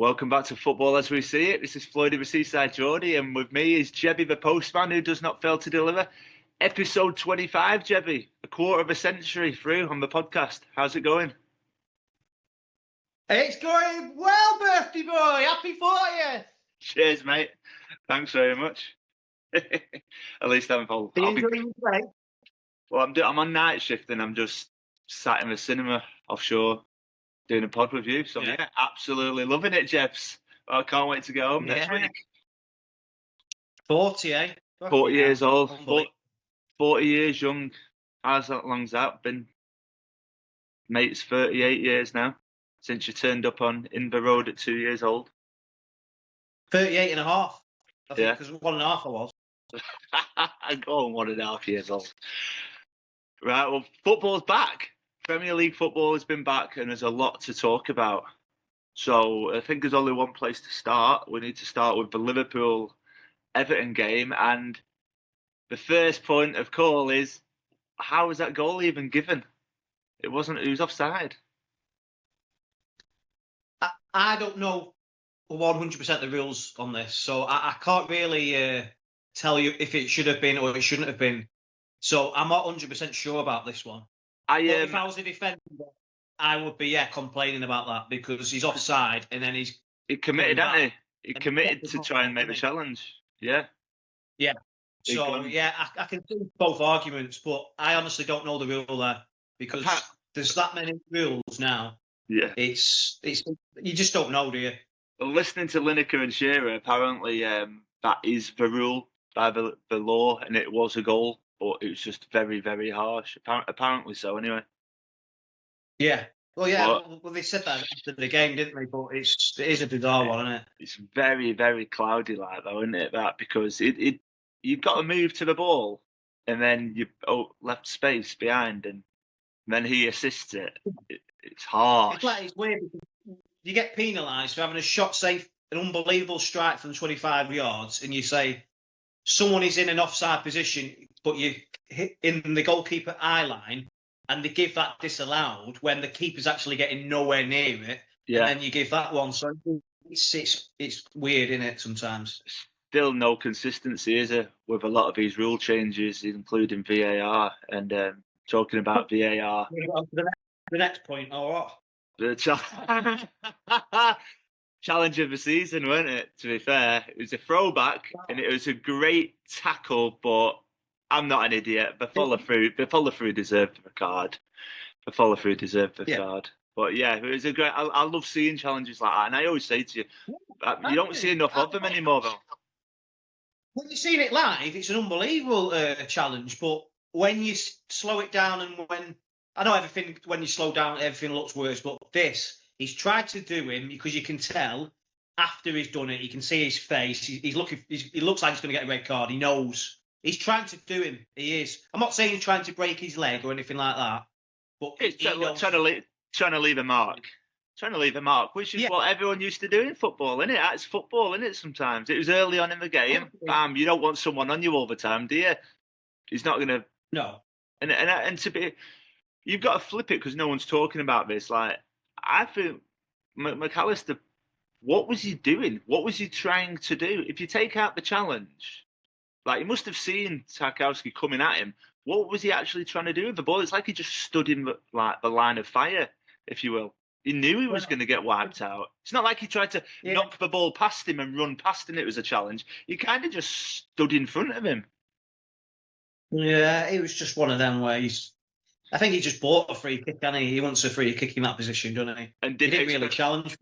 Welcome back to Football As We See It. This is Floydy with Seaside, Geordie, and with me is Jebbs the Postman, who does not fail to deliver. Episode 25, Jebbs, a quarter of a century through on the podcast. How's it going? It's going well, birthday boy. Happy 40th. Cheers, mate. Thanks very much. At least I'm full. Are you enjoying the break? Well, I'm on night shift and I'm just sat in the cinema offshore doing a pod with you. So, yeah absolutely loving it, Jebbs. I can't wait to go home next week. 40, eh? 40 years old. 40 years young. How's that long's that? Been mates 38 years now since you turned up on Inver Road at 2 years old. 38 and a half. I think because 1.5 I was. I'm going 1.5 years old. Right, well, football's back. Premier League football has been back and there's a lot to talk about. So I think there's only one place to start. We need to start with the Liverpool-Everton game. And the first point of call is, how was that goal even given? It was offside. I don't know 100% the rules on this, so I can't really tell you if it should have been or it shouldn't have been. So I'm not 100% sure about this one. If I was a defender, I would be complaining about that because he's offside and then he committed, hasn't he? He committed to try and make the challenge. Yeah. Yeah. So I can see both arguments, but I honestly don't know the rule there because there's that many rules now. Yeah. It's you just don't know, do you? Well, listening to Lineker and Shearer, apparently that is the rule by the law, and it was a goal, but it was just very, very harsh. Apparently so, anyway. Yeah. Well, yeah. Well, they said that after the game, didn't they? But it is a bizarre one, isn't it? It's very, very cloudy, like though, isn't it? That because you've got to move to the ball, and then you left space behind, and then he assists it. It's harsh. It's weird because you get penalised for having a shot safe, an unbelievable strike from 25 yards, and you say someone is in an offside position, but you hit in the goalkeeper eye line, and they give that disallowed when the keeper's actually getting nowhere near it, and then you give that one. So it's weird, isn't it, sometimes? Still no consistency, is there, with a lot of these rule changes, including VAR, and talking about VAR. The next point, or what? The challenge of the season, wasn't it? To be fair, it was a throwback and it was a great tackle, but I'm not an idiot. The follow through deserved the card. The follow through deserved the card. But yeah, it was a great. I love seeing challenges like that, and I always say to you, you don't see enough of them anymore, though. When you're seeing it live, it's an unbelievable challenge, but when you slow it down and I know when you slow down, everything looks worse, but he's tried to do him because you can tell after he's done it, you can see his face. He looks like he's going to get a red card. He knows. He's trying to do him. He is. I'm not saying he's trying to break his leg or anything like that, but it's trying to leave a mark. Trying to leave a mark, which is what everyone used to do in football, isn't it? It's football, isn't it, sometimes? It was early on in the game. Bam, you don't want someone on you all the time, do you? He's not going to... No. And to be... You've got to flip it because no one's talking about this. Like, I think McAllister, what was he doing? What was he trying to do? If you take out the challenge, like, he must have seen Tarkowski coming at him. What was he actually trying to do with the ball? It's like he just stood in the line of fire, if you will. He knew he was going to get wiped out. It's not like he tried to knock the ball past him and run past him. It was a challenge. He kind of just stood in front of him. Yeah, it was just one of them where I think he just bought a free kick, and he wants a free kick in that position, doesn't he? And he didn't really challenge.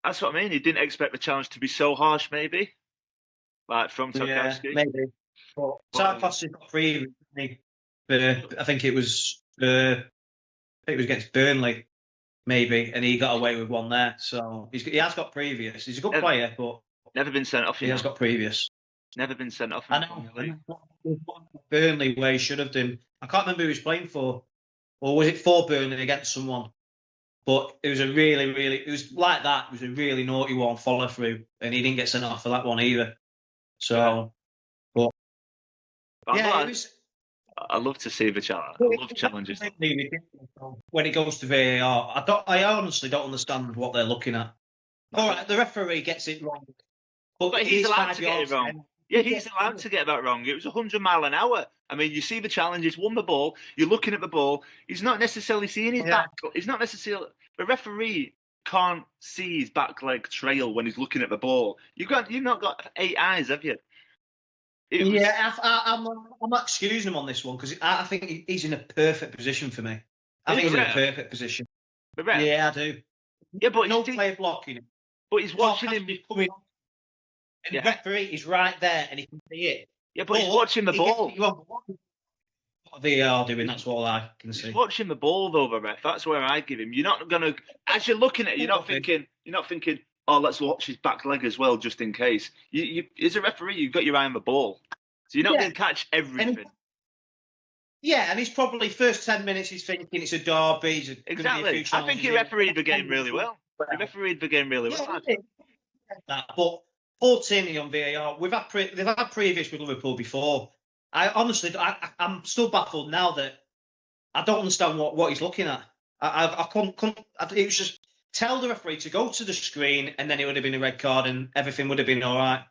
That's what I mean. He didn't expect the challenge to be so harsh, maybe, like from Tarkowski. Yeah, maybe. But Tarkowski got previous. I think it was against Burnley, maybe, and he got away with one there. So he has got previous. He's a good player, but never been sent off. He has got previous. Never been sent off. I know. Burnley, where he should have done. I can't remember who he was playing for. Or was it for Burnley against someone? But it was it was like that. It was a really naughty one, follow through. And he didn't get sent off for that one either. So, but yeah, it was... I love to see the challenge. I love challenges. When it goes to VAR, I honestly don't understand what they're looking at. All right, the referee gets it wrong. But he's allowed to get it wrong. Yeah, he's allowed to get that wrong. It was 100 mile an hour. I mean, you see the challenge. He's won the ball. You're looking at the ball. He's not necessarily seeing his back. He's not necessarily. The referee can't see his back leg trail when he's looking at the ball. You've not got 8 eyes, have you? I'm not excusing him on this one because I think he's in a perfect position for me. I think he's in a perfect position. Yeah, I do. Yeah, but no player blocking him. But he's watching him coming. And the referee is right there and he can see it. Yeah, but he's watching the ball. What they are doing, that's all I can see. He's watching the ball though, the ref. That's where I give him. You're not gonna, as you're looking at it, you're not thinking, oh, let's watch his back leg as well, just in case. You as a referee, you've got your eye on the ball. So you're not going to catch everything. And he's probably first 10 minutes he's thinking it's a derby. Exactly. I think he refereed the game really well. He refereed the game really well. But 14 on VAR. They've had previous with Liverpool before. I'm still baffled now that I don't understand what he's looking at. I couldn't. It was just tell the referee to go to the screen, and then it would have been a red card, and everything would have been all right.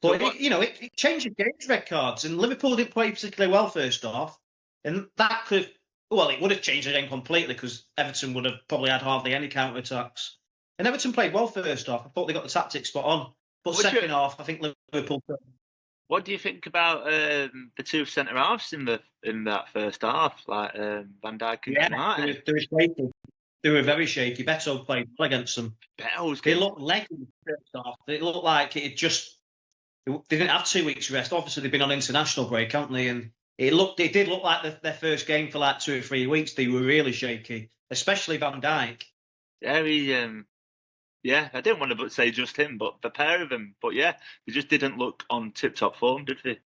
But it changed the game's red cards, and Liverpool didn't play particularly well first half, and that could it would have changed the game completely because Everton would have probably had hardly any counter attacks. And Everton played well first half. I thought they got the tactics spot on, but second half, I think Liverpool. What do you think about the two centre halves in that first half, like Van Dijk and Tonali? They were shaky. They were very shaky. Beto played against them. They looked leggy in the first half. It looked like they didn't have 2 weeks rest. Obviously, they've been on international break, haven't they? And it did look like their first game for like 2 or 3 weeks. They were really shaky, especially Van Dijk. Yeah, I didn't want to say just him, but the pair of them. But yeah, they just didn't look on tip-top form, did they?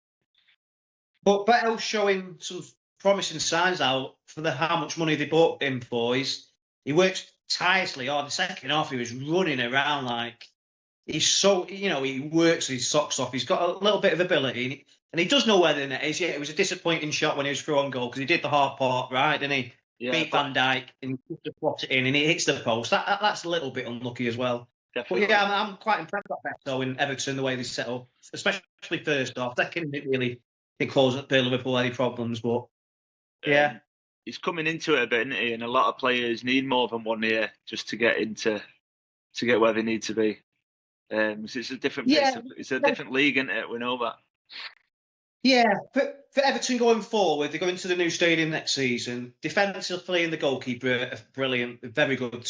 But Beto's showing some promising signs out for how much money they bought him for. He works tirelessly. The second half, he was running around like he's so, he works his socks off. He's got a little bit of ability, and he does know where the net is. Yeah, it was a disappointing shot when he was through on goal because he did the hard part right, didn't he? Yeah, beat Van Dijk and just plot it in, and he hits the post. That's a little bit unlucky as well. Definitely. But yeah, I'm quite impressed with Beto in Everton the way they set up, especially first half. Second, it really caused Liverpool any problems, but yeah. He's coming into it a bit, isn't he? And a lot of players need more than 1 year just to get where they need to be. So it's a different it's a different league, isn't it? We know that. Yeah, for Everton going forward, they go into the new stadium next season. Defensively and the goalkeeper are brilliant, very good.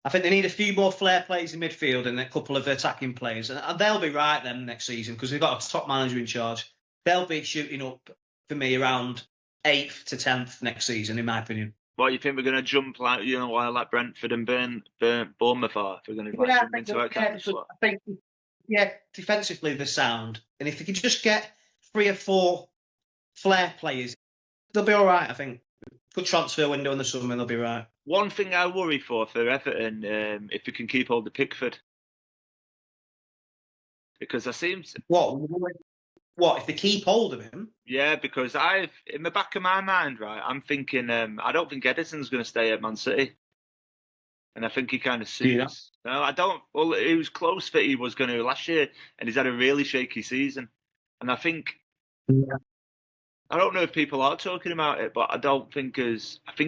I think they need a few more flair players in midfield and a couple of attacking players. And they'll be right then next season because they've got a top manager in charge. They'll be shooting up, for me, around 8th to 10th next season, in my opinion. What, you think we're going to jump like Brentford and Bournemouth are? If we're going to jump into that kind of slot? I think, defensively they're sound. And if they can just get 3 or 4 flair players, they'll be all right, I think. Good transfer window in the summer, and they'll be right. One thing I worry for Everton, if we can keep hold of Pickford. Because I seem to... What, if they keep hold of him? Yeah, because in the back of my mind, right, I'm thinking, I don't think Edison's going to stay at Man City. And I think he kind of suits. Yeah. No, I don't. Well, it was close that he was going to last year, and he's had a really shaky season. And I think... Yeah. I don't know if people are talking about it, but I think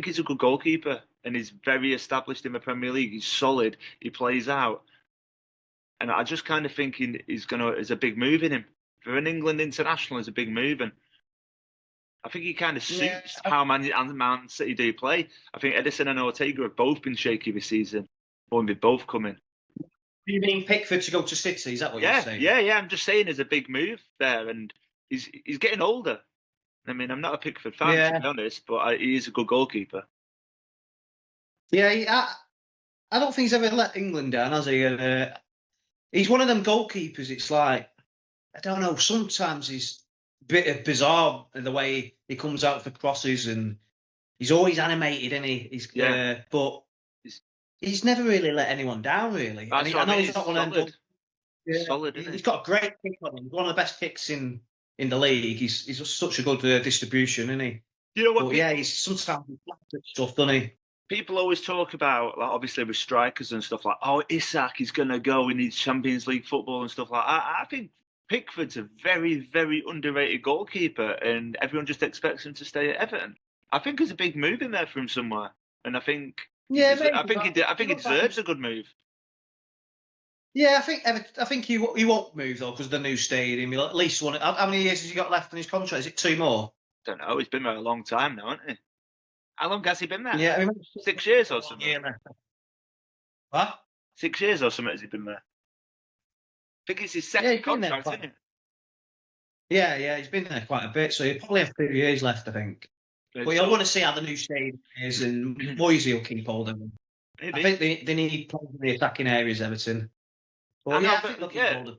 he's a good goalkeeper, and he's very established in the Premier League. He's solid. He plays out. And I just kind of think there's a big move in him. For an England international, is a big move, and I think he kind of suits how Man City do play. I think Edison and Ortega have both been shaky this season, but they're both coming. You mean Pickford to go to City? Is that what you're saying? Yeah. I'm just saying there's a big move there, and he's getting older. I mean, I'm not a Pickford fan, to be honest, but he is a good goalkeeper. Yeah, I don't think he's ever let England down, has he? He's one of them goalkeepers. It's like, I don't know, sometimes he's a bit bizarre in the way he comes out for crosses, and he's always animated, isn't he? But he's never really let anyone down, really. I know he's not one of them. Solid, he's got a great kick on him. He's one of the best kicks in the league. He's such a good distribution, isn't he? You know what? He's sometimes stuff, doesn't he? people always talk about, like, obviously with strikers and stuff like, oh, Isak is going to go, he needs Champions League football and stuff like that. I think Pickford's a very, very underrated goalkeeper, and everyone just expects him to stay at Everton. I think there's a big move in there for him somewhere, and I think Yeah, I think he deserves a good move. Yeah, I think he won't move though because of the new stadium. He'll at least want it. How many years has he got left in his contract? Is it 2 more? Don't know. He's been there a long time now, hasn't he? How long has he been there? Yeah, I mean, 6 years or something. Yeah, what? 6 years or something has he been there? I think it's his second contract, isn't it? Yeah, he's been there quite a bit, so he'll probably have 2 years left, I think. But you'll want to see how the new stadium is, and Moisey will keep hold of him. I think they need players in the attacking areas, Everton. Well,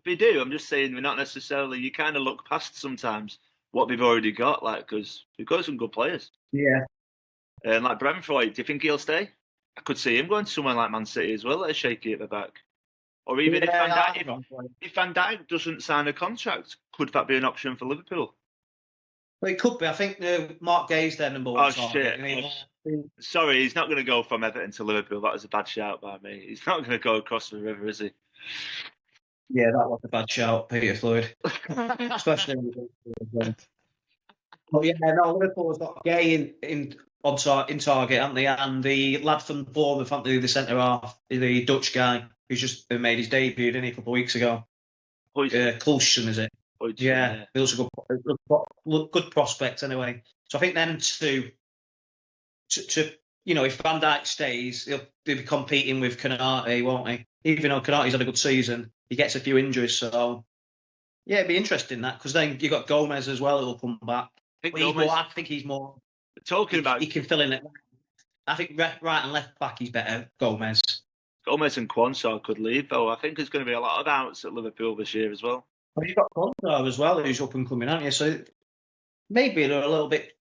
they do. I'm just saying, we're not necessarily. You kind of look past sometimes what they've already got, like, because we've got some good players. Yeah. And like Brentford, do you think he'll stay? I could see him going to somewhere like Man City as well, at a shaky at the back. Or even if Van Dijk doesn't sign a contract, could that be an option for Liverpool? Well, it could be. I think Mark Gay's their number one. Oh, shit. Sorry, he's not going to go from Everton to Liverpool. That was a bad shout by me. He's not going to go across the river, is he? Yeah, that was a bad shout, Peter Floyd. Especially But yeah, no, Liverpool's got Gay in target, haven't they? And the lad from Bournemouth, haven't they, the centre half, the Dutch guy who's just made his debut, didn't he, a couple of weeks ago? Coulson, is it? Yeah, he looks a good prospect anyway. So I think them two, if Van Dijk stays, they'll be competing with Konate, won't he? Even though Konate's had a good season, he gets a few injuries. So yeah, it'd be interesting that, because then you've got Gomez as well who'll come back. I think he's more talking about. He can fill in it. I think right and left back he's better. Gomez and Quansah could leave though. I think there's going to be a lot of outs at Liverpool this year as well. Well, you've got Quansah as well, who's up and coming, haven't you? So maybe they're a little bit.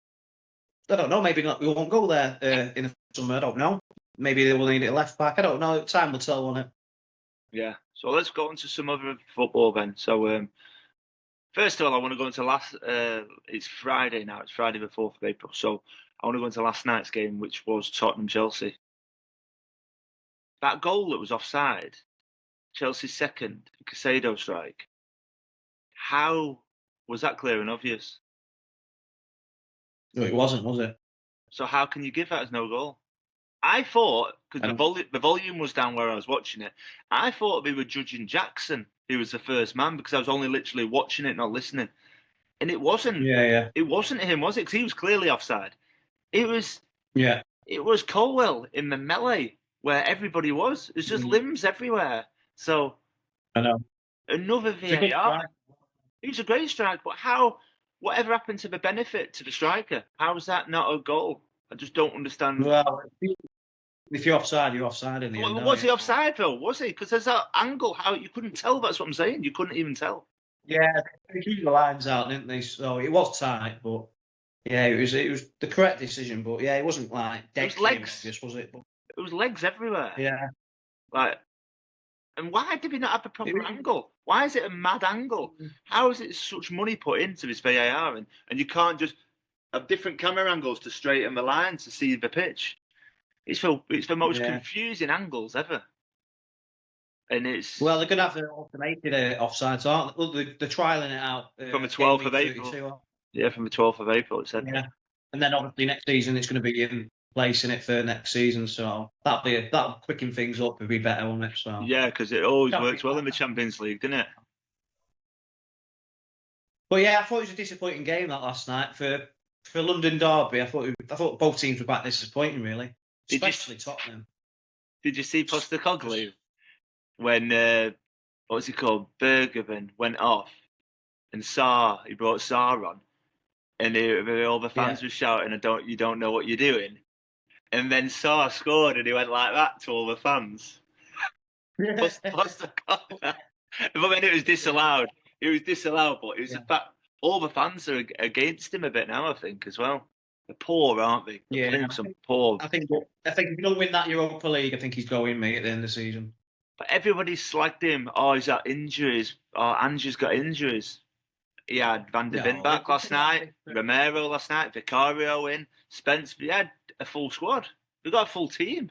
I don't know. Maybe not. We won't go there in the summer. I don't know. Maybe they will need a left back. I don't know. Time will tell, won't it? Yeah. So let's go on to some other football then. So first of all, I want to go into it's Friday now. It's Friday the 4th of April. So I want to go into last night's game, which was Tottenham-Chelsea. That goal that was offside, Chelsea's second, Casado strike. How was that clear and obvious? No, it wasn't, was it? So how can you give that as no goal? I thought, because the volume was down where I was watching it, I thought they were judging Jackson, who was the first man, because I was only literally watching it, not listening. And it wasn't. Yeah. It wasn't him, was it? Because he was clearly offside. It was. Yeah. It was Colwell in the melee where everybody was. There's just limbs everywhere. So. I know. Another VAR. It was a great strike, but how? Whatever happened to the benefit to the striker? How is that not a goal? I just don't understand. Well, if you're offside, you're offside in the end. Was he offside though? Was he? Because there's that angle. How you couldn't tell? That's what I'm saying. You couldn't even tell. Yeah, they keep the lines out, didn't they? So it was tight, but yeah, it was the correct decision. But yeah, it wasn't like dead. It was legs. Obvious, was it? But, it was legs everywhere. Yeah. And why did he not have the proper angle? Why is it a mad angle? How is it such money put into this VAR and you can't just have different camera angles to straighten the line to see the pitch? It's the most confusing angles ever. And it's... Well, they're going to have the automated offsides, aren't they? They're trialling it out. From the 12th of April. 32. Yeah, from the 12th of April, it said. Yeah. And then obviously next season it's going to be in place in it for next season, so that'll quicken things up. It'll be better, won't it? So yeah, because it always works well in the Champions League, doesn't it? But yeah, I thought it was a disappointing game that last night for London Derby. I thought both teams were quite disappointing, really, especially Tottenham. Did you see Postecoglou when what's he called, Bergevin went off and he brought Sarr on, and all the fans were shouting, "You don't know what you're doing." And then Sarr scored, and he went like that to all the fans. But then it was disallowed. It was disallowed, but it was the fact all the fans are against him a bit now, I think, as well. They're poor, aren't they? Poor. I think if you don't win that Europa League, I think he's going, mate, at the end of the season. But everybody slagged him. Oh, he's got injuries. Oh, Andrew's got injuries. He had Van der Ven back last night, Romero last night, Vicario in, Spence. He had a full squad. We've got a full team.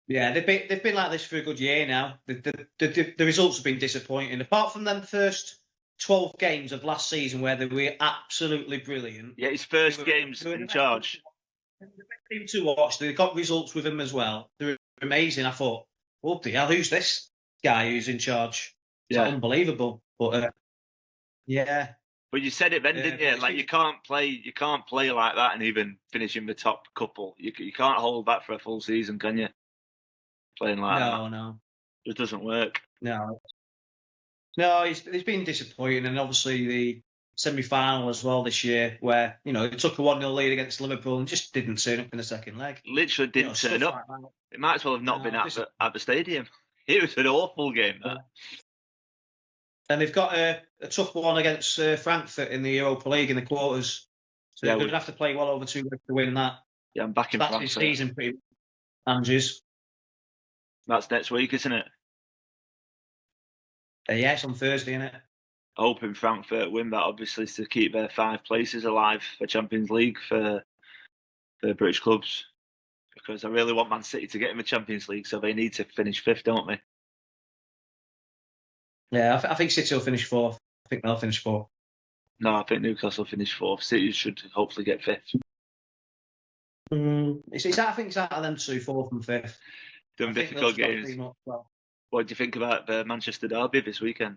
Yeah, they've been like this for a good year now. The results have been disappointing. Apart from them first 12 games of last season where they were absolutely brilliant. Yeah, his first games in charge. The best team to watch. They got results with him as well. They were amazing. I thought, what the hell? Who's this guy who's in charge? It's unbelievable. But yeah. But you said it then, didn't you? Like you can't play like that and even finish in the top couple. You can't hold that for a full season, can you? Playing like that. No. It doesn't work. No, it's been disappointing, and obviously the semi-final as well this year, where it took a 1-0 lead against Liverpool and just didn't turn up in the second leg. Literally didn't turn up. Like it might as well have not been at the stadium. It was an awful game. That. And they've got a tough one against Frankfurt in the Europa League in the quarters, so they're going to have to play well over 2 weeks to win that. Yeah, I'm back in Frankfurt. That's his season, pretty much. Andrews. That's next week, isn't it? Yeah, it's on Thursday, isn't it? Hoping Frankfurt win that, obviously, to keep their 5 places alive for Champions League for British clubs. Because I really want Man City to get in the Champions League, so they need to finish 5th, don't they? Yeah, I think City will finish 4th. I think they'll finish 4th. No, I think Newcastle will finish 4th. City should hopefully get 5th. I think it's out of them 2, 4th and 5th. Them difficult games. What do you think about the Manchester derby this weekend?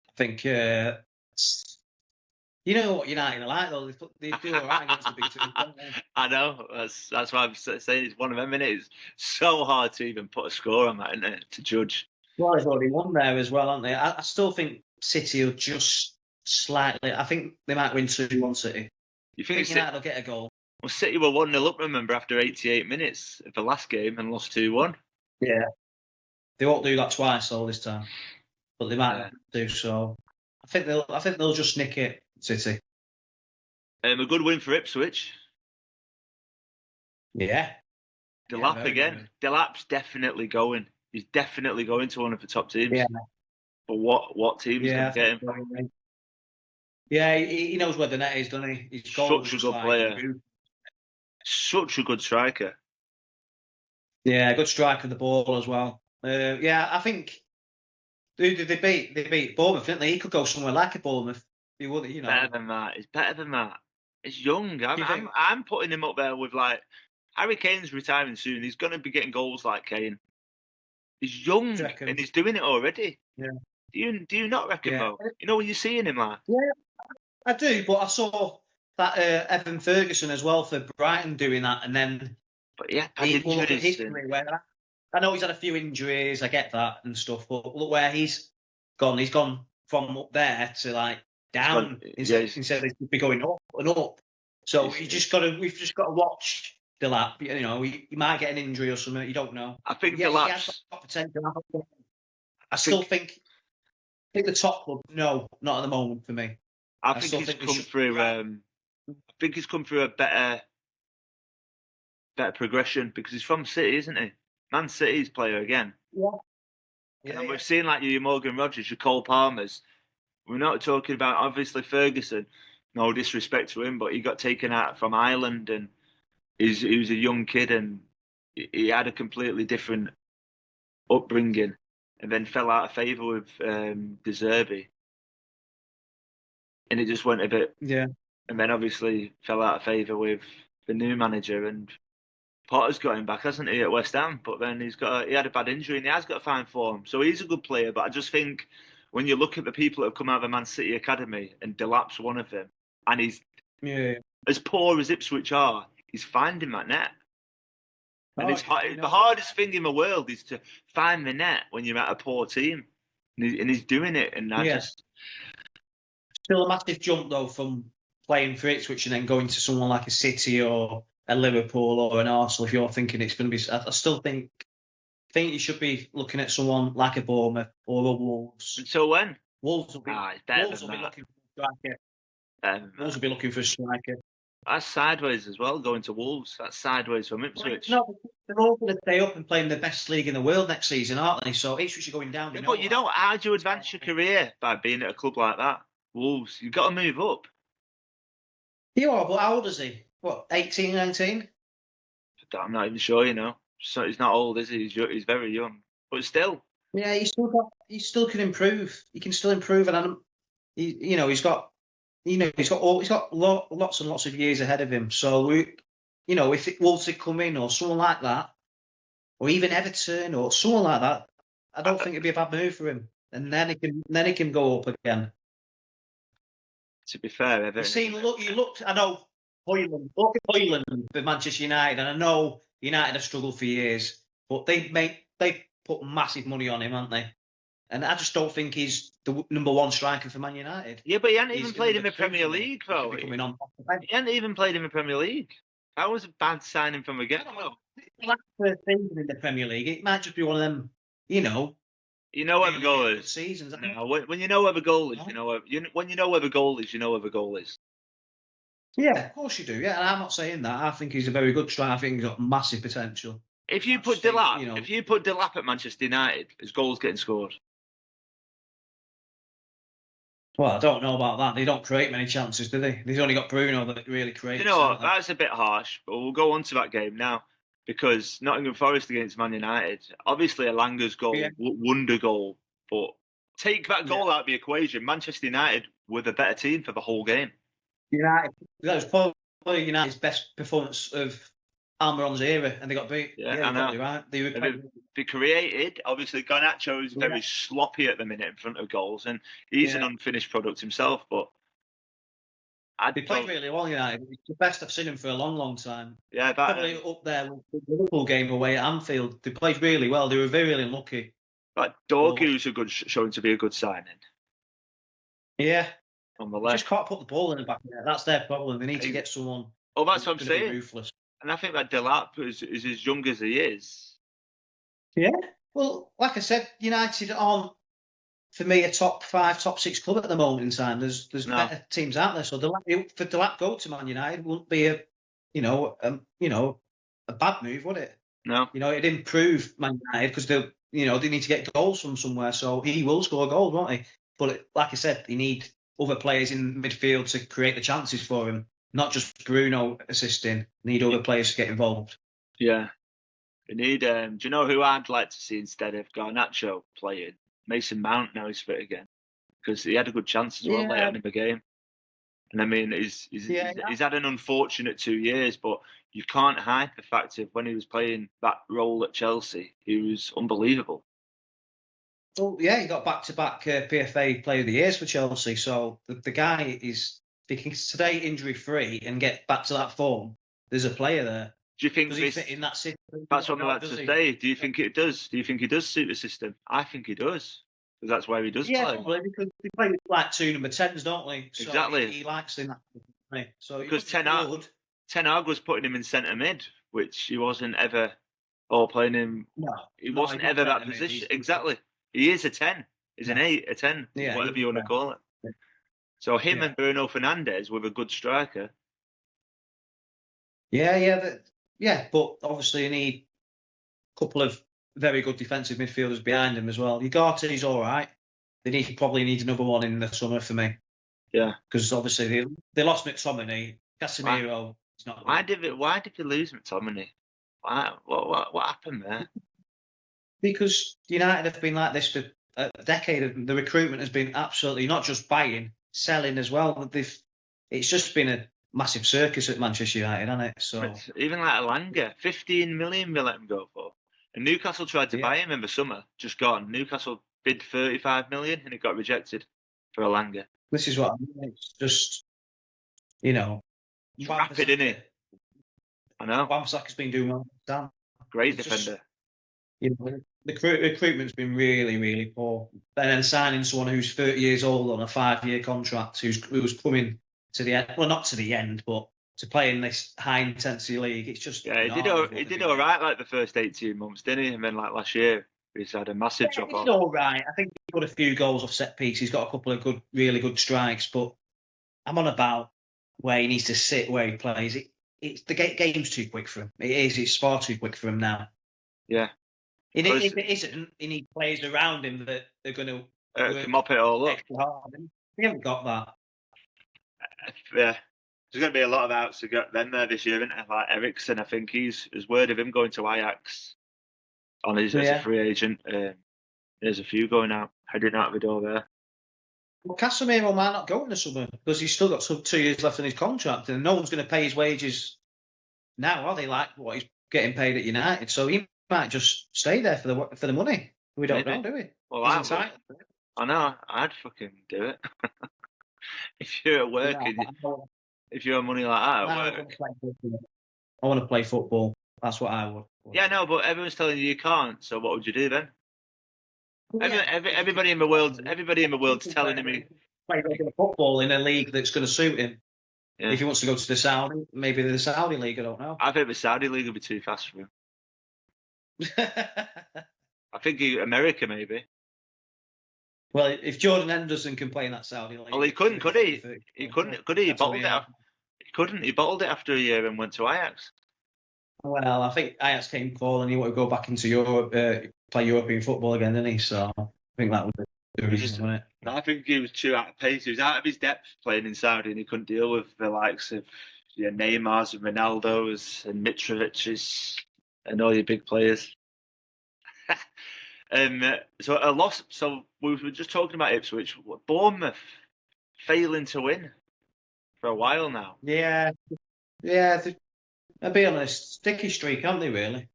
I think you know what United are like though. They do all right against the big teams, don't they? I know. That's why I'm saying it's one of them. It's so hard to even put a score on that, isn't it, to judge. Well, they've already won there as well, haven't they? I still think City will just slightly. I think they might win 2-1 City. You think United will get a goal? Well, City were 1-0 up, remember, after 88 minutes of the last game and lost 2-1. Yeah. They won't do that twice all this time. But they might do so. I think they'll just nick it, City. A good win for Ipswich. Yeah. Delap again. Good. Delap's definitely going. He's definitely going to one of the top teams. Yeah. But what team's going to get him? Yeah, he knows where the net is, doesn't he? He's such a good player. Such a good striker. Yeah, good striker of the ball as well. Yeah, I think they beat Bournemouth, didn't they? He could go somewhere like a Bournemouth. He would, Better than that. He's better than that. He's young. I'm putting him up there with like Harry Kane's retiring soon. He's going to be getting goals like Kane. He's young and he's doing it already. Yeah. Do you not reckon though? You know when you're seeing him like? Yeah, I do. But I saw that Evan Ferguson as well for Brighton doing that, and then. But yeah, I know he's had a few injuries. I get that and stuff, but look where he's gone. He's gone from up there to like down instead of be going up and up. So we've just got to watch Delap. He might get an injury or something. You don't know. I think Delap's got potential. I still think the top club. No, not at the moment for me. I think he's come through. I think he's come through a better progression because he's from City, isn't he? Man City's player again. Yeah. And we've seen like your Morgan Rogers, your Cole Palmers. We're not talking about obviously Ferguson. No disrespect to him, but he got taken out from Ireland and he was a young kid and he had a completely different upbringing and then fell out of favour with De Zerbi. And it just went a bit. Yeah. And then obviously fell out of favour with the new manager and Potter's got him back, hasn't he, at West Ham? But then he had a bad injury and he has got to find form. So he's a good player, but I just think when you look at the people that have come out of the Man City Academy and Delap's one of them, and he's as poor as Ipswich are, he's finding that net. And the hardest thing in the world is to find the net when you're at a poor team. And he's doing it. And Still a massive jump, though, from playing for Ipswich and then going to someone like a City or a Liverpool or an Arsenal. If you're thinking it's going to be... I still think you should be looking at someone like a Bournemouth or a Wolves. Until when? Wolves will be looking for a striker. Wolves will be looking for a striker. That's sideways as well, going to Wolves. That's sideways from Ipswich. No, they're all going to stay up and play in the best league in the world next season, aren't they? So Ipswich are going down. But how do you advance your career by being at a club like that? Wolves, you've got to move up. You are, but how old is he? What, 18, 19? I'm not even sure, you know. So he's not old, is he? He's very young, but still. Yeah, he still can improve. He can still improve, and he's got lots and lots of years ahead of him. So if it was to come in or someone like that, or even Everton or someone like that, I don't think it'd be a bad move for him. And then he can go up again. To be fair, Everton. You looked. I know Hoyland. Look at Hoyland for Manchester United, and I know United have struggled for years, but they put massive money on him, haven't they? And I just don't think he's the number one striker for Man United. Yeah, but he hadn't even played in the Premier League, though. He hadn't even played in the Premier League. That was a bad signing from a get-go. First season in the Premier League, it might just be one of them, You know where the goal is. Seasons. No, when you know where the goal is, when you know where the goal is, you know where the goal is. Yeah, of course you do. Yeah, and I'm not saying that. I think he's a very good striker. I think he's got massive potential. If you put Delap at Manchester United, his goal's getting scored. Well, I don't know about that. They don't create many chances, do they? They've only got Bruno that really creates. You know what? That's a bit harsh, but we'll go on to that game now because Nottingham Forest against Man United. Obviously, Elanga's goal, wonder goal, but take that goal out of the equation. Manchester United were the better team for the whole game. That was probably United's best performance of Almiron's era, and they got beat. Yeah, I know. Probably right. They created. Obviously, Garnacho is very sloppy at the minute in front of goals, and he's an unfinished product himself. But they played really well, United. It's the best I've seen him for a long, long time. Yeah, probably up there with the Liverpool game away at Anfield. They played really well. They were very, really lucky. But Dorgu's showing to be a good signing. Yeah. On the left. left. Just can't put the ball in the back of there. That's their problem. They need to get someone. Oh, that's what I'm saying. Ruthless. And I think that Delap is as young as he is. Yeah. Well, like I said, United aren't, for me, a top 5, top 6 club at the moment in time. There's better teams out there. So for Delap go to Man United wouldn't be a bad move, would it? No. It'd improve Man United because they need to get goals from somewhere. So he will score goals, won't he? But like I said, they need other players in midfield to create the chances for him. Not just Bruno assisting. Need other players to get involved. Yeah. We need. Do you know who I'd like to see instead of Garnacho playing? Mason Mount now he's fit again because he had a good chance as well later on in the game. And I mean, he's had an unfortunate 2 years, but you can't hide the fact of when he was playing that role at Chelsea, he was unbelievable. Well, yeah, he got back-to-back PFA Player of the Years for Chelsea. So the guy is, if he can stay injury-free and get back to that form, there's a player there. Do you think does he fit in that system? That's what I'm about to say. Do you think it does? Do you think he does suit the system? I think he does. Because that's where he does play. Yeah, probably, because they play with like 2 number 10s, don't they? So exactly. He likes in that. So because Ten Hag was putting him in centre mid, which he wasn't ever, or playing him. No, he wasn't ever that position. Exactly. He is a 10. He's an 8, a 10, whatever you want to call it. Yeah. So him and Bruno Fernandes with a good striker. Yeah, but obviously you need a couple of very good defensive midfielders behind him as well. Ugarte's all right. They probably need another one in the summer for me. Yeah, because obviously they lost McTominay. Casemiro is not. Why did they lose McTominay? Why? What happened there? Because United have been like this for a decade. The recruitment has been absolutely not just buying, selling as well. It's just been a massive circus at Manchester United, hasn't it? So even like Elanga, 15 million they let him go for. And Newcastle tried to buy him in the summer, just gone. Newcastle bid 35 million and it got rejected for Elanga. This is what I mean. It's just, rapid, isn't it? I know. Wan-Bissaka's been doing well. Damn. Great defender. The recruitment's been really, really poor. And then signing someone who's 30 years old on a 5-year contract, who's coming to the end. Well, not to the end, but to play in this high-intensity league. It's just... Yeah, he did all right like the first 18 months, didn't he? And then like last year, he's had a massive drop off. He did all right. I think he got a few goals off set piece. He's got a couple of really good strikes, but I'm on about where he needs to sit, where he plays. The game's too quick for him. It is. It's far too quick for him now. Yeah. If it isn't, he needs players around him that are going to mop it all up. We haven't got that. Yeah. There's going to be a lot of outs to get them there this year, isn't there? Like Ericsson, I think there's word of him going to Ajax on his as a free agent. There's a few going out, heading out the door there. Well, Casemiro might not go in the summer because he's still got 2 years left in his contract, and no one's going to pay his wages now, are they? Like what he's getting paid at United, so he might just stay there for the money. We don't know, do we? Well, I know. I'd fucking do it. If you're at work, if you have money like that at work. I want to play football. That's what I would. Yeah, no, but everyone's telling you can't. So what would you do then? Everybody in the world's telling him play football in a league that's going to suit him. Yeah. If he wants to go to the Saudi, maybe the Saudi league. I don't know. I think the Saudi league would be too fast for him. I think America maybe. Well, if Jordan Henderson can play in that Saudi league, well, he couldn't, could he? He couldn't, could he? He bottled it. He couldn't. He bottled it after a year and went to Ajax. Well, I think Ajax came calling. He wanted to go back into Europe, play European football again, didn't he? So I think that would be the reason, wasn't it? I think he was too out of pace. He was out of his depth playing in Saudi, and he couldn't deal with the likes of Neymar's and Ronaldo's and Mitrovic's and all your big players. So a loss. So we were just talking about Ipswich. Bournemouth failing to win for a while now. Yeah. I'll be honest, sticky streak, haven't they, really?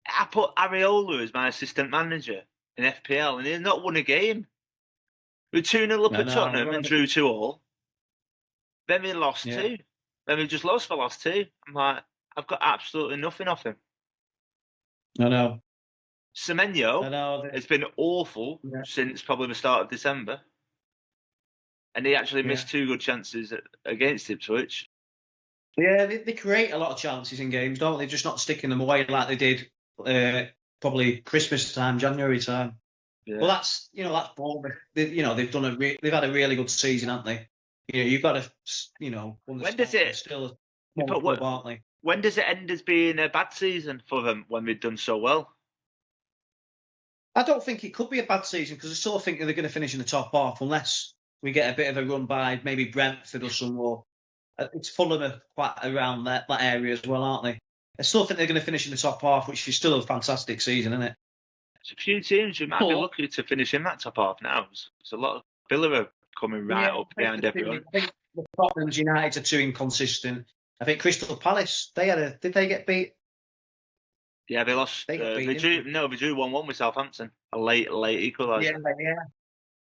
I put Areola as my assistant manager in FPL, and he's not won a game. We 2-0 up at Tottenham and drew 2-2. Then we lost 2. Then we just lost the last 2. I'm like, I've got absolutely nothing off him. I know. Semenyo has been awful since probably the start of December. And he actually missed 2 good chances against Ipswich. Yeah, they create a lot of chances in games, don't they? Just not sticking them away like they did probably Christmas time, January time. Yeah. Well, that's Bournemouth. They've had a really good season, haven't they? You've got to when does it still club, aren't they? When does it end as being a bad season for them when they've done so well? I don't think it could be a bad season because I still think they're going to finish in the top half unless we get a bit of a run by maybe Brentford or some more. It's Fulham are quite around that area as well, aren't they? I still think they're going to finish in the top half, which is still a fantastic season, isn't it? There's a few teams who might be lucky to finish in that top half now. There's a lot of Villa are coming right up behind everyone. I think the Tottenham's United are too inconsistent. I think Crystal Palace, did they get beat? Yeah, they lost. They drew 1-1 with Southampton. A late equaliser. Yeah.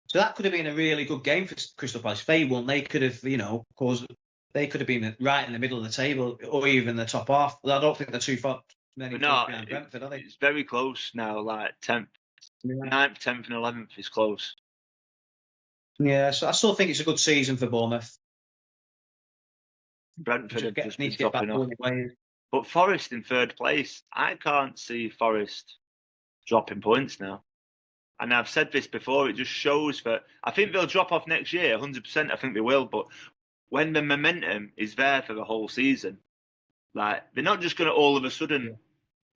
So that could have been a really good game for Crystal Palace. If they won, they could have, they could have been right in the middle of the table or even the top half. I don't think they're too far. Behind Brentford, are they? It's very close now. Like 10th, 9th, 10th, and 11th is close. Yeah, so I still think it's a good season for Bournemouth. Brentford have just been dropping off. But Forest in 3rd place, I can't see Forest dropping points now. And I've said this before, it just shows that I think they'll drop off next year, 100%. I think they will. But when the momentum is there for the whole season, like they're not just going to all of a sudden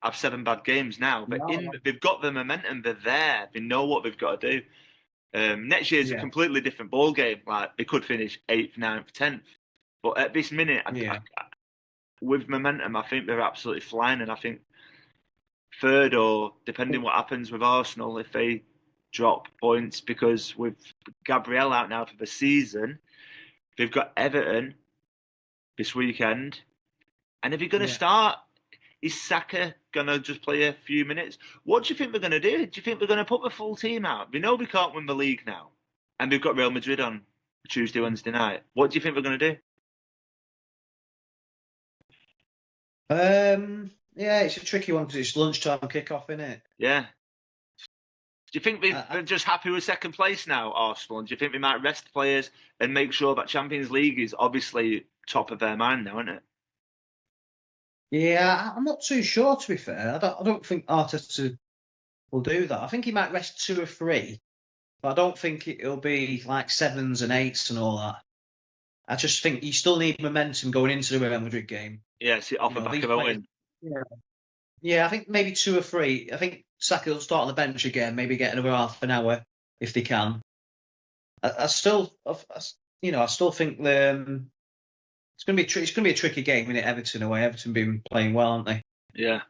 have 7 bad games now. But they've got the momentum, they're there, they know what they've got to do. Next year's a completely different ball game. Like they could finish 8th, 9th, 10th. But at this minute, with momentum, I think they're absolutely flying. And I think 3rd or depending what happens with Arsenal, if they drop points, because with Gabriel out now for the season, they've got Everton this weekend. And if you're going to start, is Saka going to just play a few minutes? What do you think they're going to do? Do you think they're going to put the full team out? We know we can't win the league now. And we've got Real Madrid on Tuesday, Wednesday night. What do you think they're going to do? Yeah, it's a tricky one because it's lunchtime kick-off, isn't it? Yeah. Do you think they're just happy with 2nd place now, Arsenal? And do you think they might rest players and make sure that Champions League is obviously top of their mind now, isn't it? Yeah, I'm not too sure, to be fair. I don't think Arteta will do that. I think he might rest 2 or 3, but I don't think it'll be like 7s and 8s and all that. I just think you still need momentum going into the Real Madrid game. Yeah, off the back of a win. Yeah, I think maybe 2 or 3. I think Saka will start on the bench again, maybe get another half an hour if they can. I still think It's going to be a tricky game, isn't it? Everton away. Everton been playing well, aren't they? Yeah.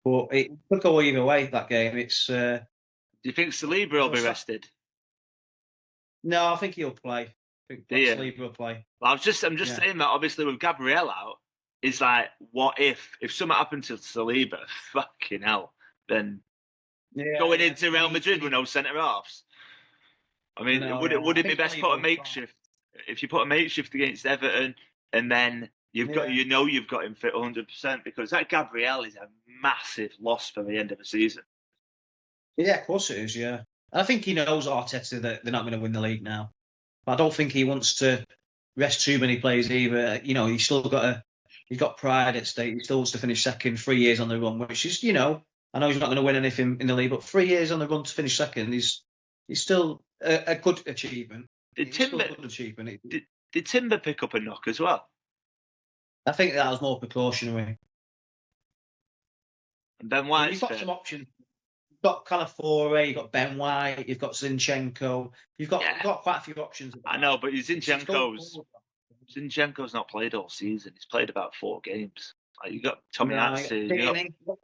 But it could go either way. That game. It's. Do you think Saliba will be rested? No, I think he'll play. I think Saliba will play. Well, I'm just saying that. Obviously, with Gabriel out, it's like, what if something happened to Saliba? Fucking hell! Then going into Real Madrid with no centre halves. I mean, would it be best put a makeshift? If you put a makeshift against Everton, and then you've got him fit 100%, because that Gabriel is a massive loss for the end of the season. Yeah, of course it is. Yeah, I think he knows Arteta that they're not going to win the league now. But I don't think he wants to rest too many players either. He's still got pride at stake. He still wants to finish second, 3 years on the run, which is, I know he's not going to win anything in the league, but 3 years on the run to finish second is still a good achievement. Did Timber pick up a knock as well? I think that was more precautionary. And Ben White. You've got some options. You've got Calafiore, you've got Ben White, you've got Zinchenko. You've got quite a few options. I know, but Zinchenko's not played all season. He's played about 4 games. Like, you got Tomiyasu.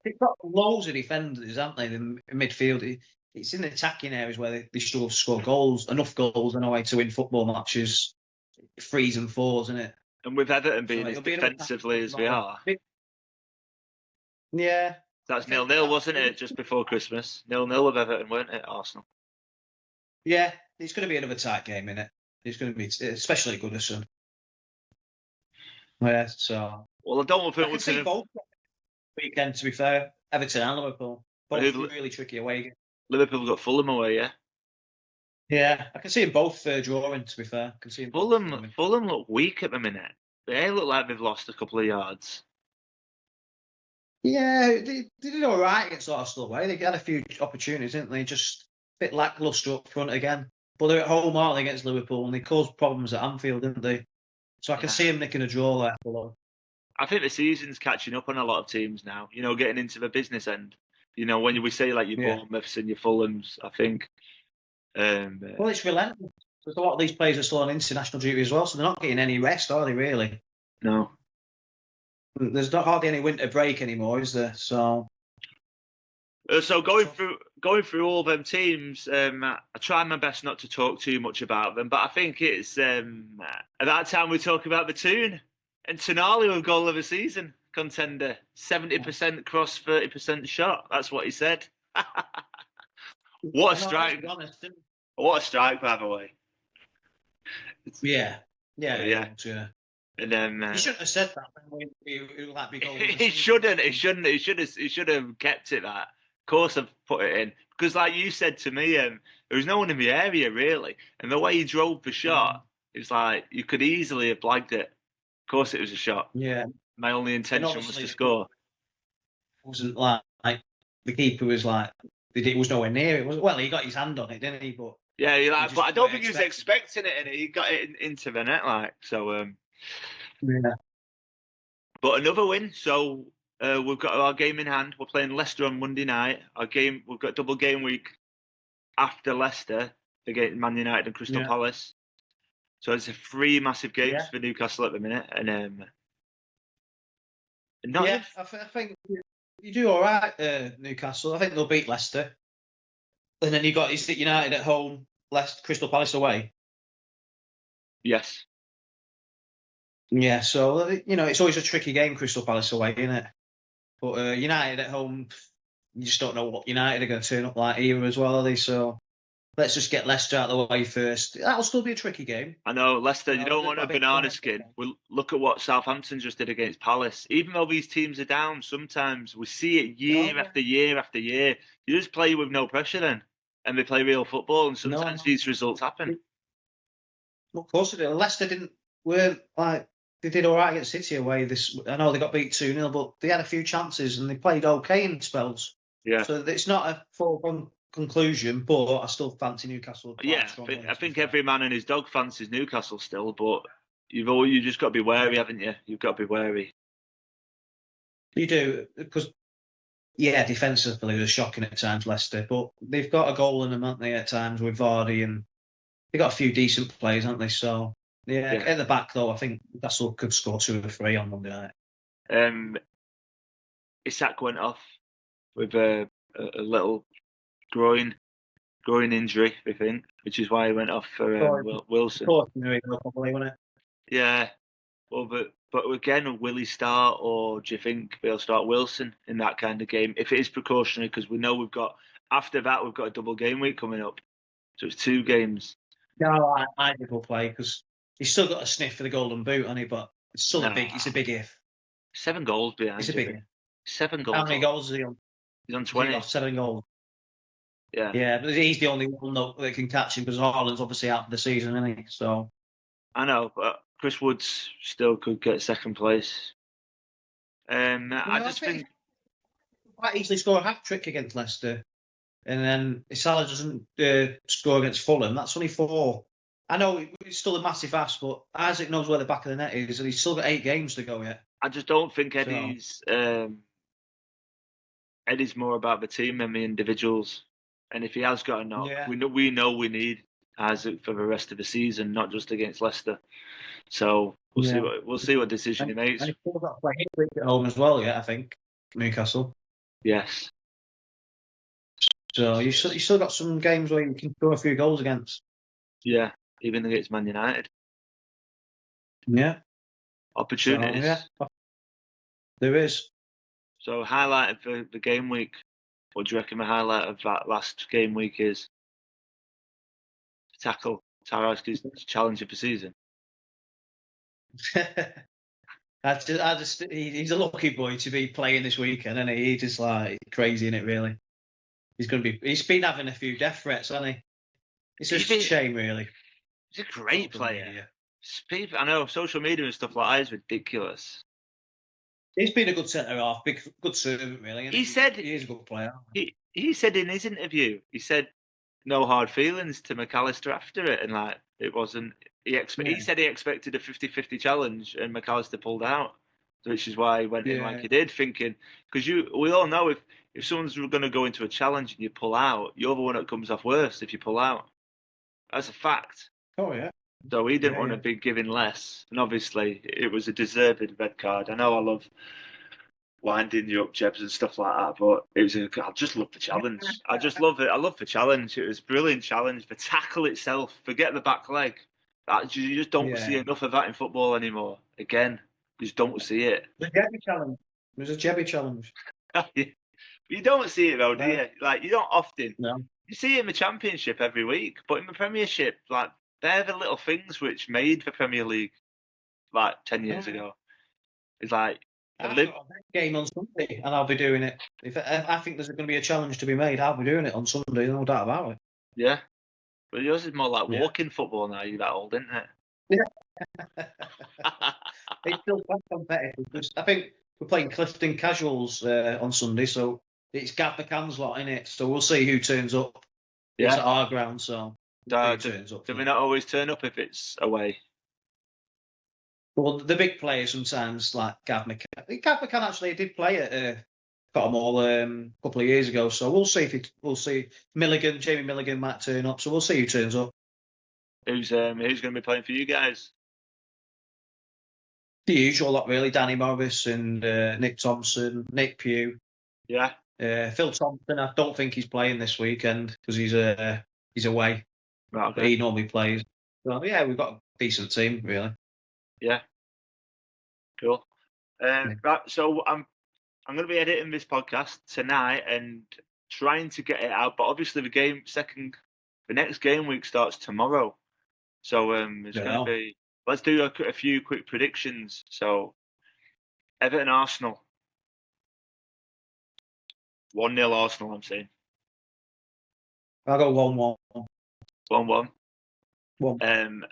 They've got loads of defenders, haven't they? In midfield, it's in the attacking areas where they struggle to score goals. Enough goals, anyway, to win football matches. 3s and 4s, isn't it? And with Everton being as defensively as we are. Yeah. That's 0-0, wasn't it, just before Christmas? 0-0 with Everton, weren't it, Arsenal? Yeah, it's going to be another tight game, isn't it? It's going to be, especially at Goodison. Yeah, so... Well, I don't think we'll see both weekend, to be fair. Everton and Liverpool. Both really tricky away games. Liverpool got Fulham away, yeah? Yeah, I can see them both drawing, to be fair. I can see them Fulham look weak at the minute. They look like they've lost a couple of yards. Yeah, they did all right against Arsenal away. They had a few opportunities, didn't they? Just a bit lacklustre up front again. But they're at home, aren't they, against Liverpool? And they caused problems at Anfield, didn't they? So I can see them nicking a draw there. I think the season's catching up on a lot of teams now, getting into the business end. When we say like your Bournemouths and your Fulhams, I think. Well, it's relentless. Because a lot of these players are still on international duty as well, so they're not getting any rest, are they, really? No. There's not hardly any winter break anymore, is there? So going through all them teams, I try my best not to talk too much about them, but I think it's at that time we talk about the Toon and Tonali with goal of the season contender, 70% cross, 30% shot. That's what he said. What a strike! What a strike, by the way. Yeah. And then he shouldn't have said that. He shouldn't. He should have kept it that. Of course, I've put it in because, like you said to me, there was no one in the area really, and the way he drove the shot, it's like you could easily have blagged it. Of course, it was a shot. Yeah. My only intention was to score. It wasn't like the keeper was like it was nowhere near it. Well, he got his hand on it, didn't he? But yeah, but I don't think he was expecting it, and he got it into the net, like so. Yeah. But another win. So we've got our game in hand. We're playing Leicester on Monday night. We've got double game week after Leicester against Man United and Crystal Palace. So it's 3 massive games for Newcastle at the minute, and I think you do all right, Newcastle. I think they'll beat Leicester, and then you got United at home, Crystal Palace away. Yes. Yeah, so it's always a tricky game, Crystal Palace away, isn't it? But United at home, you just don't know what United are going to turn up like either as well, are they? So let's just get Leicester out of the way first. That'll still be a tricky game. I know, Leicester, you don't want a banana skin. We'll look at what Southampton just did against Palace. Even though these teams are down, sometimes we see it year after year after year. You just play with no pressure then, and they play real football, and sometimes these results happen. Of course they did. Leicester weren't like... They did all right against City away. I know they got beat 2-0, but they had a few chances and they played okay in spells. Yeah. So it's not a foregone conclusion, but I still fancy Newcastle. Yeah, I think every man and his dog fancies Newcastle still, but you just got to be wary, haven't you? You've got to be wary. You do, because defensively they're shocking at times, Leicester, but they've got a goal in them, haven't they, at times with Vardy, and they've got a few decent players, haven't they? So Yeah, at the back though, I think Newcastle could score 2 or 3 on Monday night. Isak went off with a little groin injury, I think, which is why he went off for Wilson. Probably, wasn't it? Yeah, well, but again, will he start, or do you think they'll start Wilson in that kind of game? If it is precautionary, because we know after that we've got a double game week coming up, so it's 2 games. No, I think he'll play because he's still got a sniff for the Golden Boot, hasn't he? But it's still it's a big if. 7 goals behind. It's a big if. 7 goals. How many goals is he on? He's on 20. He's got 7 goals. Yeah. Yeah, but he's the only one that can catch him because Haaland's obviously out for the season, isn't he? So I know, but Chris Woods still could get second place. I just think quite easily score a hat-trick against Leicester, and then if Salah doesn't score against Fulham, that's only 4. I know it's still a massive ask, but Isaac knows where the back of the net is, and he's still got 8 games to go yet. I just don't think Eddie's more about the team than the individuals. And if he has got a knock, we know we need Isaac for the rest of the season, not just against Leicester. So we'll see what decision he makes. And he's still got to play Italy at home as well, I think, Newcastle. Yes. So you still got some games where you can score a few goals against. Yeah, even against Man United. Yeah. Opportunities. So, there is. So highlight of the game week. What do you reckon the highlight of that last game week is? To tackle Tarkowski's challenge of the season. He's a lucky boy to be playing this weekend, and he's just like crazy in it. Really, he's been having a few death threats, hasn't he? It's just a shame, really. He's a great player. I know social media and stuff like that is ridiculous. He's been a good centre half, good servant, really. He said he is a good player. He said in his interview, he said no hard feelings to McAllister after it, and like it wasn't. He said he expected a 50-50 challenge, and McAllister pulled out, which is why he went in like he did, thinking because we all know if someone's going to go into a challenge and you pull out, you're the one that comes off worst if you pull out. That's a fact. Oh yeah. So he didn't want to be giving less, and obviously it was a deserved red card. I know I love winding you up, Jebbs, and stuff like that, but I just love the challenge. I just love it. I love the challenge. It was a brilliant challenge. The tackle itself, forget the back leg. You just don't see enough of that in football anymore. Again, you just don't see it. The Jebbs challenge. It was a Jebbs challenge. You don't see it though, do you? Like you don't often. No. You see it in the Championship every week, but in the Premiership, like they're the little things which made the Premier League like 10 years ago. It's like I've got a game on Sunday, and I'll be doing it. If I think there's going to be a challenge to be made, I'll be doing it on Sunday. No doubt about it. Yeah, but yours is more like walking football now. You're that old, isn't it? Yeah. It's still quite competitive. I think we're playing Clifton Casuals on Sunday, so it's Gav McCann's lot in it. So we'll see who turns up. Yeah. It's at our ground, so do we not always turn up if it's away? Well, the big players sometimes, like Gav McCann. Gav McCann actually did play at Cotton a couple of years ago, so we'll see we'll see. Jamie Milligan might turn up, so we'll see who turns up. Who's going to be playing for you guys? The usual lot, really. Danny Morris and Nick Thompson, Nick Pugh. Yeah. Phil Thompson, I don't think he's playing this weekend because he's away. Right, okay. But he normally plays. So, yeah, we've got a decent team, really. Yeah. Cool. Right, so I'm going to be editing this podcast tonight and trying to get it out. But obviously, the next game week starts tomorrow. So it's going to be. Let's do a few quick predictions. So Everton Arsenal. 1-0 Arsenal, I'm saying. I'll go 1-1. 1-1. 1.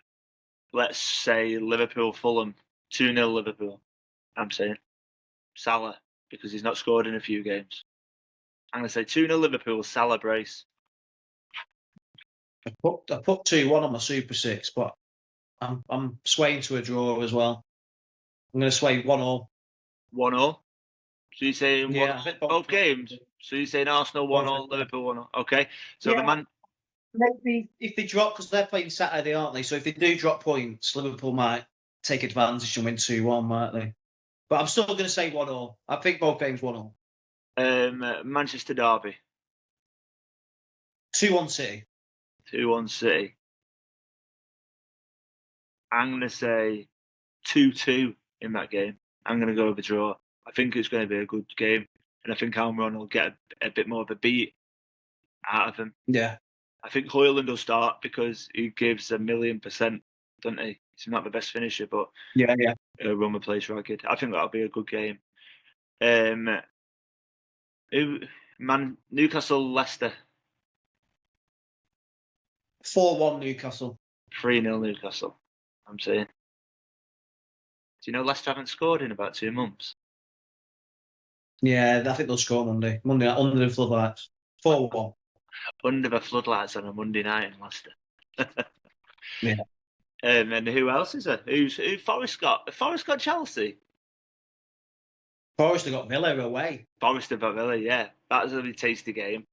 Let's say Liverpool Fulham. 2-0 Liverpool, I'm saying. Salah, because he's not scored in a few games. I'm going to say 2-0 Liverpool, Salah brace. I put 2-1 on my Super 6, but I'm swaying to a draw as well. I'm going to sway 1-0. 1-0? So you're saying both games? So you're saying Arsenal 1-0, Liverpool 1-0. Okay. So Maybe if they drop, because they're playing Saturday, aren't they? So if they do drop points, Liverpool might take advantage and win 2-1, might they? But I'm still going to say 1-0. I think both games 1-0. Manchester Derby, 2-1 City. 2-1 City. I'm going to say 2-2 in that game. I'm going to go with a draw. I think it's going to be a good game, and I think Almiron will get a bit more of a beat out of him. Yeah. I think Hoyland will start because he gives 1,000,000%, doesn't he? He's not the best finisher, but Yeah. Roma plays ragged. I think that'll be a good game. Newcastle, Leicester. 4-1 Newcastle. 3-0 Newcastle, I'm saying. Do you know Leicester haven't scored in about 2 months? Yeah, I think they'll score Monday. Monday night, under the floodlights. 4-1. Under the floodlights on a Monday night in Leicester. Yeah. And who else is there? Who Forest got? Forest got Chelsea. Forest have got Villa away. Forest have got Villa, yeah. That was a really tasty game.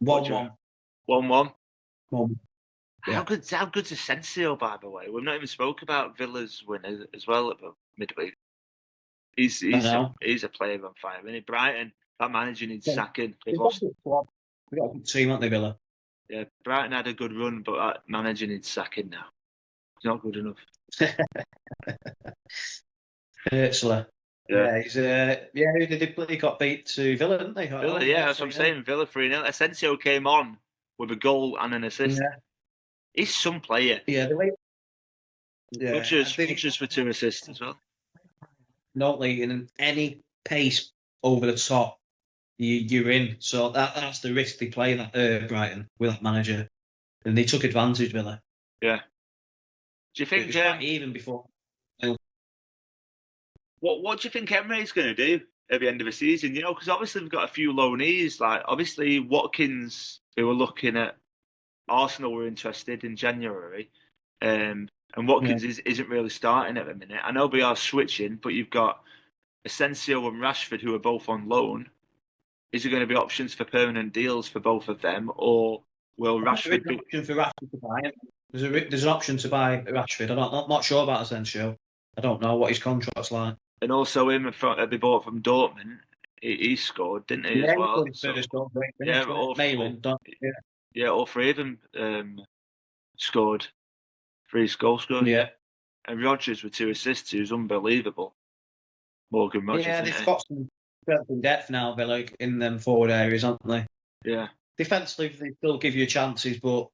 1-1. 1-1. Yeah. How good's Asensio, by the way? We've not even spoke about Villa's win as well at midweek. He's a player on fire, isn't he? Brighton, that manager needs sacking. They've lost. We've got a good team, haven't they, Villa? Yeah, Brighton had a good run, but that manager needs sacking now. He's not good enough. Ursula. Yeah, he's he got beat to Villa, didn't they? Villa, yeah, that's what I'm saying. Villa 3-0. Asensio came on with a goal and an assist. Yeah. He's some player. Yeah, the way. Yeah, Butchers for 2 assists as well. Not in any pace over the top, you're in. So that's the risk they play that Brighton with that manager, and they took advantage, Villa. Yeah. Do you think it was quite even before? What do you think Emery's going to do at the end of the season? You know, because obviously we've got a few loanees. Like obviously Watkins, who were looking at Arsenal, were interested in January, and Watkins isn't really starting at the minute. I know we are switching, but you've got Asensio and Rashford who are both on loan. Is there going to be options for permanent deals for both of them, or will Rashford be? Option for Rashford to buy it. There's an option to buy Rashford. I'm not sure about Asensio. I don't know what his contract's like. And also him they bought from Dortmund. He scored, didn't he, as well? All 3 of them scored. 3 goals scored. Yeah. And Rodgers with 2 assists, who's unbelievable. Morgan Rodgers. Yeah, they've got some depth now, Villa, in them forward areas, haven't they? Yeah. Defensively, they still give you chances, but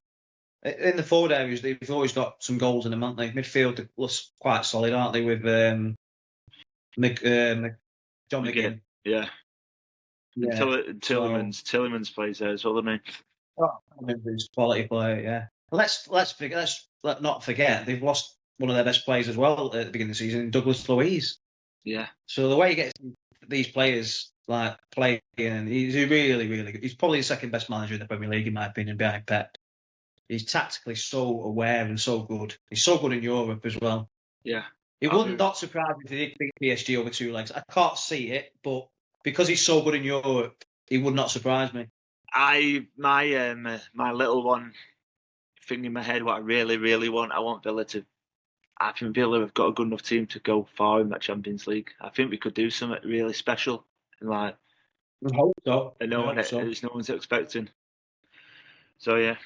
in the forward areas, they've always got some goals in them, haven't they? Midfield looks quite solid, aren't they, with John McGinn? Yeah. Tillemans plays there as well, doesn't he? He's a quality player, yeah. Let's not forget they've lost one of their best players as well at the beginning of the season, Douglas Luiz. Yeah. So the way he gets these players like playing, he's really, really good. He's probably the second best manager in the Premier League, in my opinion, behind Pep. He's tactically so aware and so good. He's so good in Europe as well. Yeah. It wouldn't not surprise me if he did beat PSG over 2 legs. I can't see it, but because he's so good in Europe, it would not surprise me. My little one thing in my head, what I really, really want, I want Villa to. I think Villa have got a good enough team to go far in that Champions League. I think we could do something really special, and I hope so. No one's expecting. So yeah.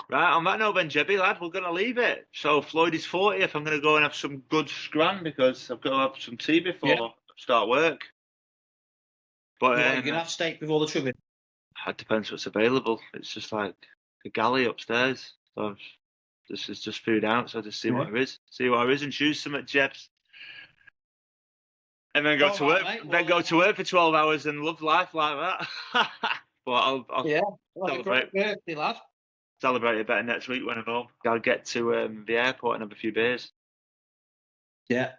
Right, on that note then, Jebby, lad, we're going to leave it. So Floydy's 40th. I'm going to go and have some good scran because I've got to have some tea before I start work. But you're going to have steak before the trimming? It depends what's available. It's just like a galley upstairs. So this is just food out, so just see what there is. See what there is and choose some at Jebbs. And then go to work. Mate. Then go to work for 12 hours and love life like that. But I'll celebrate. Birthday, lad. Celebrate it better next week when I'm home. I'll get to the airport and have a few beers. Yeah.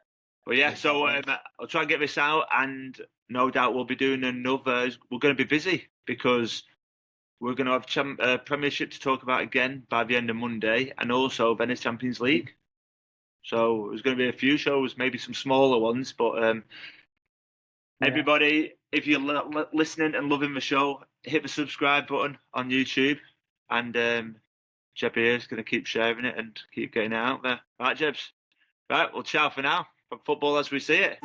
But yeah, so I'll try and get this out, and no doubt we'll be doing another. We're going to be busy because we're going to have Premiership to talk about again by the end of Monday, and also Venice Champions League. So there's going to be a few shows, maybe some smaller ones, but everybody, if you're listening and loving the show, hit the subscribe button on YouTube. and Jeb here is going to keep sharing it and keep getting it out there. Right, Jebbs. Right, well, ciao for now. From football as we see it.